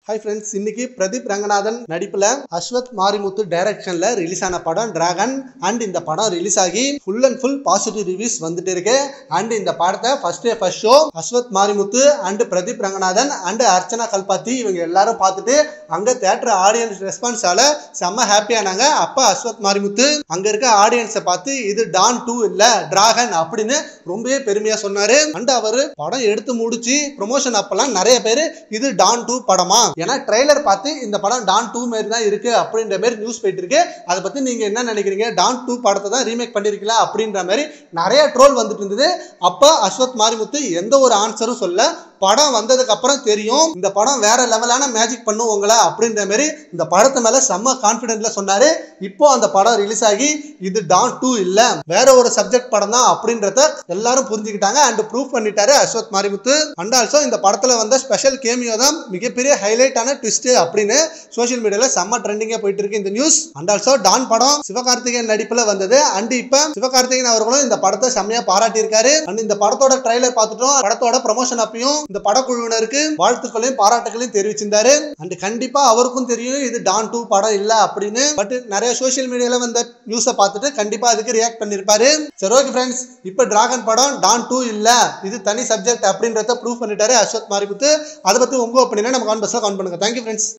Hi friends, இன்னைக்கு பிரதீப் ரங்கநாதன் நடிப்புல அஸ்வத் மாரிமுத்து டைரக்ஷன்ல ரிலீஸ் ஆன படம் டிராகன். அண்ட் இந்த படம் ரிலீஸ் ஆகி full and full positive reviews வந்துட்டு இருக்கு. அண்ட் இந்த படத்தை first show Ashwath Marimuthu and Pradeep Ranganathan and Archana Kalpathi இவங்க எல்லாரும் பார்த்துட்டு அங்க தியேட்டர் ஆடியன்ஸ் ரெஸ்பான்ஸால செம்ம ஹாப்பி ஆனாங்க. அப்ப அஸ்வத் மாரிமுத்து அங்க இருக்க ஆடியன்ஸை பார்த்து இது டான் 2 இல்ல டிராகன் அப்படின்னு ரொம்பவே பெருமையா சொன்னாரு. அண்ட் அவரு படம் எடுத்து முடிச்சு ப்ரொமோஷன் அப்பெல்லாம் நிறைய பேர் இது டான் 2 படமா, ஏன்னா ட்ரெய்லர் பார்த்து இந்த படம் டான் 2 மாதிரி தான் இருக்கு அப்படின்ற மாதிரி நியூஸ் போயிட்டு இருக்கு. அதை பத்தி நீங்க என்ன நினைக்கிறீங்க? டான் 2 படத்தை தான் ரீமேக் பண்ணிருக்கலாம் அப்படின்ற மாதிரி நிறைய ட்ரோல் வந்துட்டு இருந்தது. அப்ப அஸ்வத் மாரிமுத்து எந்த ஒரு ஆன்சரும் சொல்ல, படம் வந்ததுக்கு அப்புறம் தெரியும் இந்த படம் வேற லெவலான மேஜிக் பண்ணும் உங்களை அப்படின்ற மாதிரி இந்த படத்து மேல செம்ம கான்பிடென்ட்ல சொன்னாரு. இப்போ அந்த படம் ரிலீஸ் ஆகி இது டான் 2 இல்ல வேற ஒரு சப்ஜெக்ட் படம் தான் அப்படின்றத எல்லாரும் புரிஞ்சுக்கிட்டாங்க அண்ட் ப்ரூவ் பண்ணிட்டாரு அஸ்வத் மாரிமுத்து. அண்ட் ஆல்சோ இந்த படத்துல வந்த ஸ்பெஷல் கேமியோ தான் மிகப்பெரிய ஹைலைட் ஆன ட்விஸ்ட் அப்படின்னு சோசியல் மீடியால செம்ம ட்ரெண்டிங்கா போயிட்டு இருக்கு இந்த நியூஸ். அண்ட் ஆல்சோ டான் படம் சிவகார்த்திகேயன் நடிப்புல வந்தது. அண்ட் இப்ப சிவகார்த்திகேயன் அவர்களும் இந்த படத்தை செம்மையா பாராட்டி இருக்காரு. அண்ட் இந்த படத்தோட ட்ரைலர் பார்த்துட்டோம். படத்தோட ப்ரமோஷன் அப்பயும் இந்த படக்குழுவினருக்கு வாழ்த்துக்களையும் பாராட்டுகளையும் தெரிவிச்சிருந்தாரு. அண்ட் கண்டிப்பா அவருக்கும் தெரியும் இது டான் 2 படம் இல்ல அப்படின்னு. பட் நிறைய சோசியல் மீடியால வந்த நியூஸை பார்த்துட்டு கண்டிப்பா அதுக்கு ரியாக்ட் பண்ணிருப்பாரு. சரி, ஓகே ஃப்ரெண்ட்ஸ், இப்ப டிராகன் படம் டான் 2 இல்ல இது தனி சப்ஜெக்ட் அப்படின்றத ப்ரூவ் பண்ணிட்டாரு அஸ்வத் மாரிமுத்து. அதை பத்தி உங்க ஒப்பீனியனை நம்ம கமெண்ட் பாக்ஸ்ல கமெண்ட் பண்ணுங்க. Thank you friends.